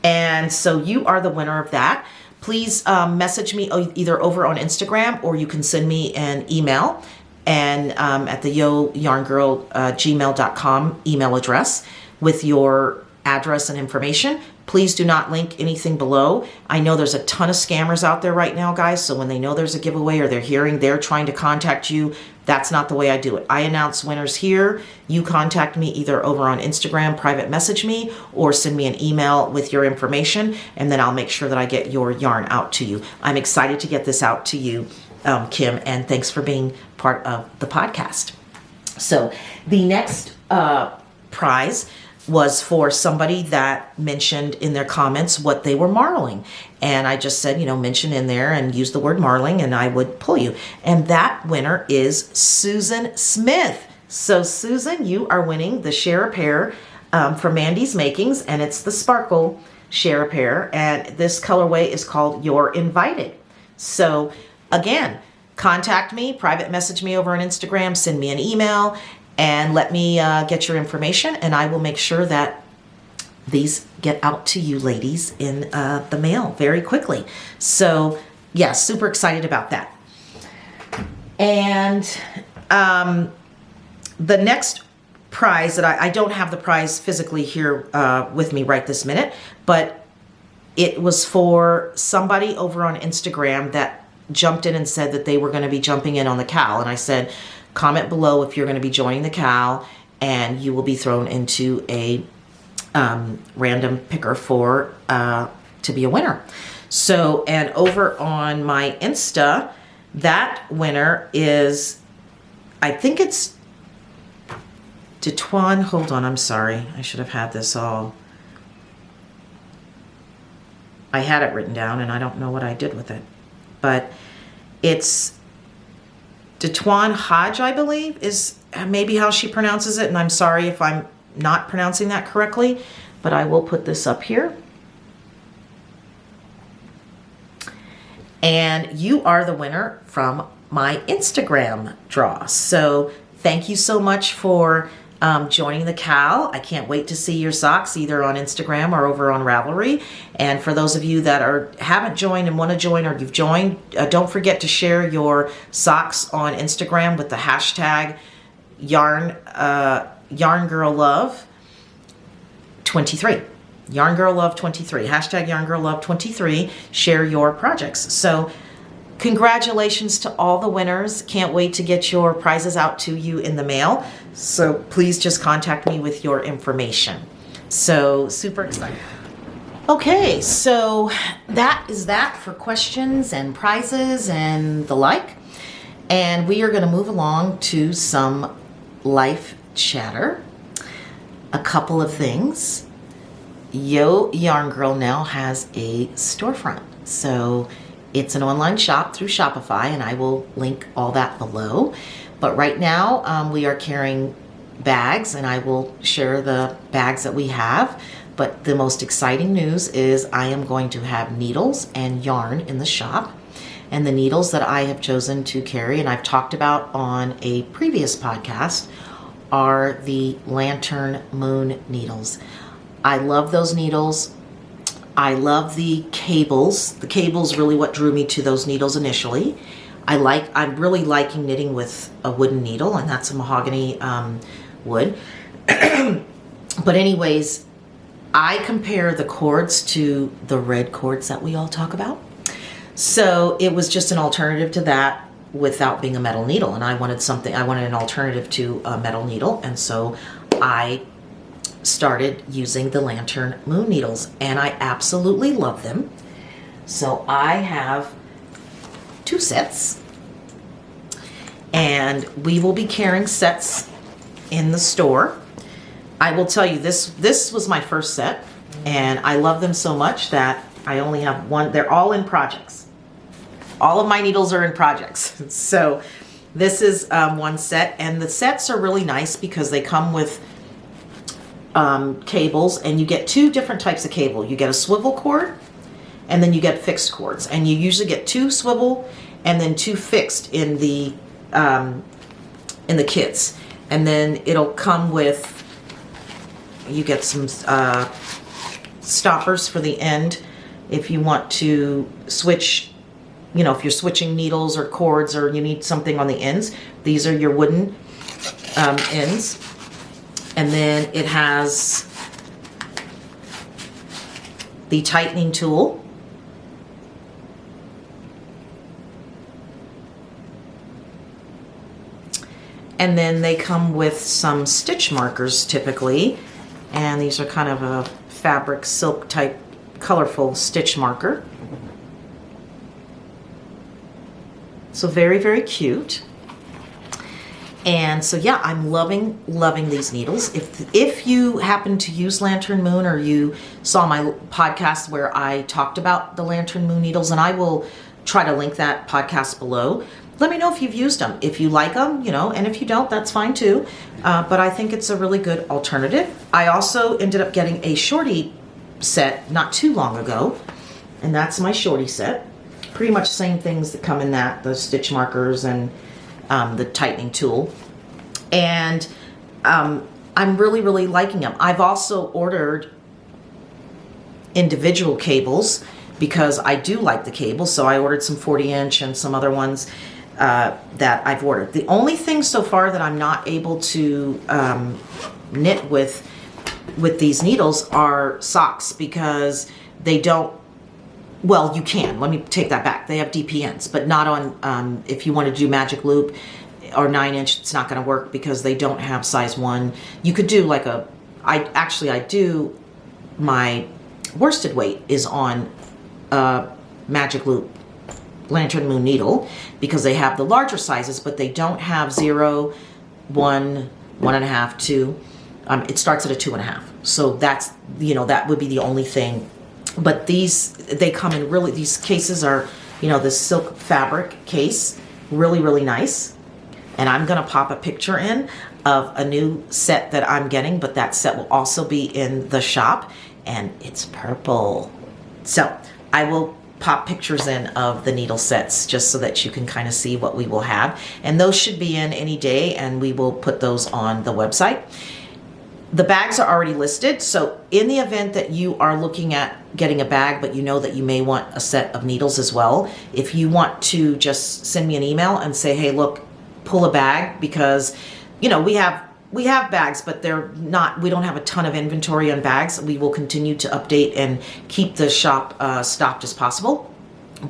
[SPEAKER 1] And so you are the winner of that. Please message me either over on Instagram, or you can send me an email, and at the YoYarnGirl gmail.com email address with your address and information. Please do not link anything below. I know there's a ton of scammers out there right now, guys. So when they know there's a giveaway or they're trying to contact you, that's not the way I do it. I announce winners here. You contact me either over on Instagram, private message me, or send me an email with your information, and then I'll make sure that I get your yarn out to you. I'm excited to get this out to you, Kim, and thanks for being part of the podcast. So the next prize was for somebody that mentioned in their comments what they were marling. And I just said, mention in there and use the word marling and I would pull you. And that winner is Susan Smith. So Susan, you are winning the Share a Pair from Mandy's Makings, and it's the Sparkle Share a Pair. And this colorway is called You're Invited. So again, contact me, private message me over on Instagram, send me an email, and let me get your information, and I will make sure that these get out to you ladies in the mail very quickly. So yeah, super excited about that. And the next prize that I don't have the prize physically here with me right this minute, but it was for somebody over on Instagram that jumped in and said that they were going to be jumping in on the CAL. And I said, comment below if you're going to be joining the CAL, and you will be thrown into a random picker for to be a winner. So, and over on my Insta, that winner is, I think it's Detwan. Hold on, I'm sorry. I should have had this all. I had it written down and I don't know what I did with it. But it's Detwan Hodge, I believe, is maybe how she pronounces it. And I'm sorry if I'm not pronouncing that correctly, but I will put this up here. And you are the winner from my Instagram draw. So thank you so much for joining the CAL. I can't wait to see your socks either on Instagram or over on Ravelry. And for those of you that haven't joined and want to join, or you've joined, don't forget to share your socks on Instagram with the hashtag YarnGirlLove23. YarnGirlLove23. Hashtag YarnGirlLove23. Share your projects. So congratulations to all the winners. Can't wait to get your prizes out to you in the mail. So please just contact me with your information. So super excited. Okay, so that is that for questions and prizes and the like. And we are going to move along to some life chatter. A couple of things. Yo Yarn Girl now has a storefront. So it's an online shop through Shopify, and I will link all that below. But right now we are carrying bags, and I will share the bags that we have. But the most exciting news is I am going to have needles and yarn in the shop. And the needles that I have chosen to carry, and I've talked about on a previous podcast, are the Lantern Moon needles. I love those needles. I love the cables. The cables really what drew me to those needles initially. I'm really liking knitting with a wooden needle, and that's a mahogany wood. But anyways, I compare the cords to the red cords that we all talk about. So it was just an alternative to that without being a metal needle. And I wanted an alternative to a metal needle. And so I started using the Lantern Moon needles, and I absolutely love them. So I have 2 sets, and we will be carrying sets in the store. I will tell you, this was my first set, and I love them so much that I only have one. They're all in projects. All of my needles are in projects. So this is one set, and the sets are really nice because they come with cables, and you get 2 different types of cable. You get a swivel cord, and then you get fixed cords, and you usually get 2 swivel and then 2 fixed in the kits. And then it'll come with, you get some stoppers for the end if you want to switch, if you're switching needles or cords, or you need something on the ends. These are your wooden ends. And then it has the tightening tool, and then they come with some stitch markers typically, and these are kind of a fabric silk type colorful stitch marker. So very, very cute. And so yeah, I'm loving these needles. If you happen to use Lantern Moon, or you saw my podcast where I talked about the Lantern Moon needles, and I will try to link that podcast below, let me know if you've used them, if you like them, you know, and if you don't, that's fine too. But I think it's a really good alternative. I also ended up getting a shorty set not too long ago, and that's my shorty set. Pretty much same things that come in that, the stitch markers and the tightening tool. And I'm really liking them. I've also ordered individual cables because I do like the cables. So I ordered some 40-inch and some other ones that I've ordered. The only thing so far that I'm not able to knit with these needles are socks, because they don't, well, you can. Let me take that back. They have DPNs, but not on, if you want to do magic loop or 9-inch, it's not going to work because they don't have size 1. You could do like I do, my worsted weight is on a magic loop Lantern Moon needle because they have the larger sizes, but they don't have 0, 1, 1.5, 2. It starts at a 2.5. So that's, you know, that would be the only thing. But these, they come in really, these cases are, you know, this silk fabric case, really nice. And I'm going to pop a picture in of a new set that I'm getting, but that set will also be in the shop, and it's purple. So I will pop pictures in of the needle sets just so that you can kind of see what we will have. And those should be in any day, and we will put those on the website. The bags are already listed, so in the event that you are looking at getting a bag, but you know that you may want a set of needles as well, if you want to just send me an email and say, hey, look, pull a bag, because, you know, we have bags, but they're not, we don't have a ton of inventory on bags. We will continue to update and keep the shop stocked as possible.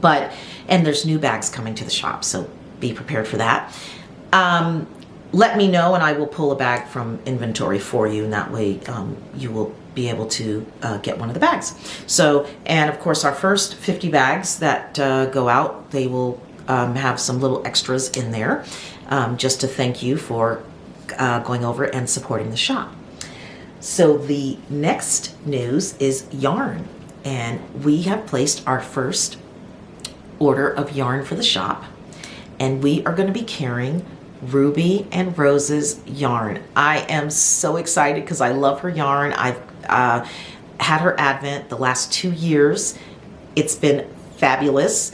[SPEAKER 1] And there's new bags coming to the shop, so be prepared for that. Let me know and I will pull a bag from inventory for you, and that way you will be able to get one of the bags. So, and of course our first 50 bags that go out, they will have some little extras in there just to thank you for going over and supporting the shop. So the next news is yarn, and we have placed our first order of yarn for the shop, and we are going to be carrying Ruby and Rose's yarn. I am so excited because I love her yarn. I've had her Advent the last 2 years. It's been fabulous.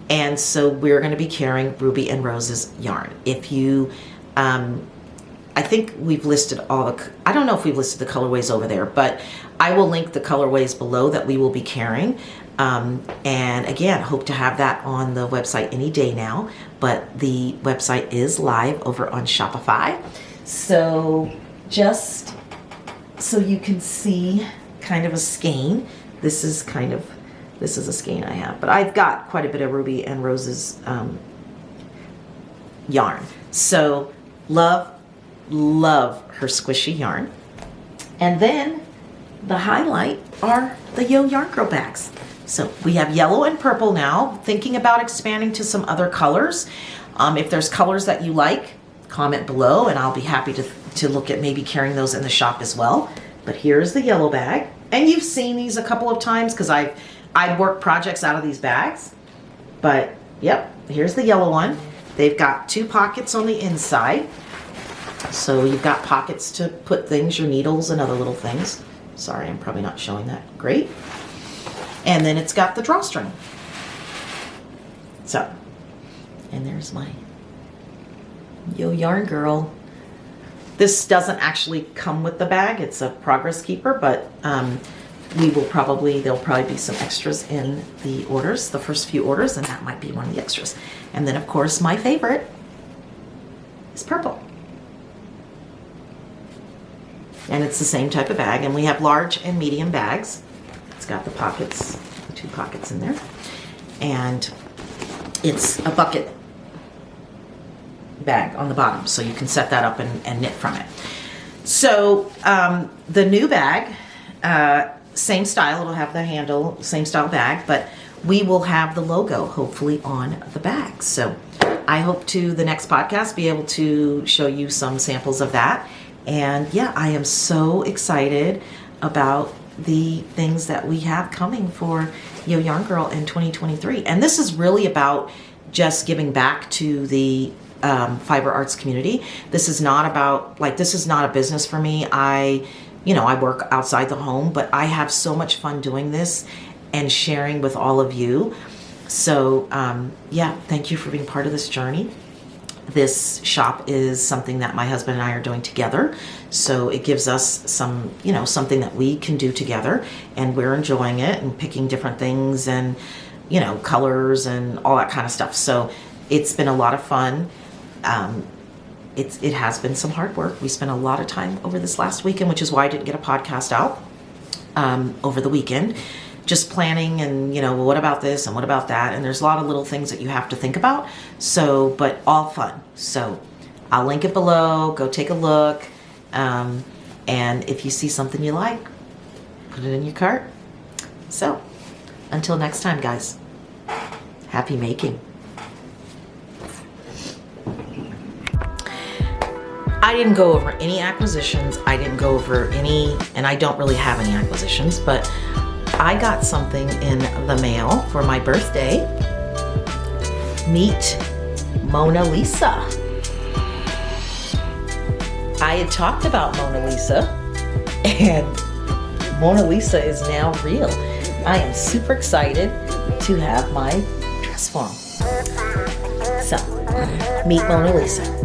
[SPEAKER 1] And so we're going to be carrying Ruby and Rose's yarn. If you, I think we've listed all the, I don't know if we've listed the colorways over there, but I will link the colorways below that we will be carrying. And again, hope to have that on the website any day now, but the website is live over on Shopify. So just so you can see kind of a skein, this is a skein I have, but I've got quite a bit of Ruby and Rose's yarn. So love her squishy yarn. And then the highlight are the Yo Yarn Girl bags. So we have yellow and purple now, thinking about expanding to some other colors. If there's colors that you like, comment below and I'll be happy to look at maybe carrying those in the shop as well. But here's the yellow bag. And you've seen these a couple of times because I work projects out of these bags. But yep, here's the yellow one. They've got 2 pockets on the inside. So you've got pockets to put things, your needles and other little things. Sorry, I'm probably not showing that great. And then it's got the drawstring. So, and there's my Yo Yarn Girl. This doesn't actually come with the bag. It's a progress keeper, but there'll probably be some extras in the orders, the first few orders, and that might be one of the extras. And then of course my favorite is purple. And it's the same type of bag, and we have large and medium bags. It's got the pockets, 2 pockets in there. And it's a bucket bag on the bottom, so you can set that up and knit from it. So the new bag, same style, it'll have the handle, same style bag, but we will have the logo hopefully on the bag. So I hope to the next podcast be able to show you some samples of that. And yeah, I am so excited about the things that we have coming for Yo Yarn Girl in 2023. And this is really about just giving back to the fiber arts community. This is not about, like, this is not a business for me. I work outside the home, but I have so much fun doing this and sharing with all of you. So yeah, thank you for being part of this journey. This shop is something that my husband and I are doing together. So it gives us some, something that we can do together, and we're enjoying it and picking different things and, colors and all that kind of stuff. So it's been a lot of fun. It has been some hard work. We spent a lot of time over this last weekend, which is why I didn't get a podcast out over the weekend. Just planning and, what about this and what about that? And there's a lot of little things that you have to think about. So, but all fun. So I'll link it below. Go take a look. And if you see something you like, put it in your cart. So until next time, guys, happy making. I didn't go over any acquisitions. I didn't go over any, and I don't really have any acquisitions, but I got something in the mail for my birthday. Meet Mona Lisa. I had talked about Mona Lisa, and Mona Lisa is now real. I am super excited to have my dress form. So, meet Mona Lisa.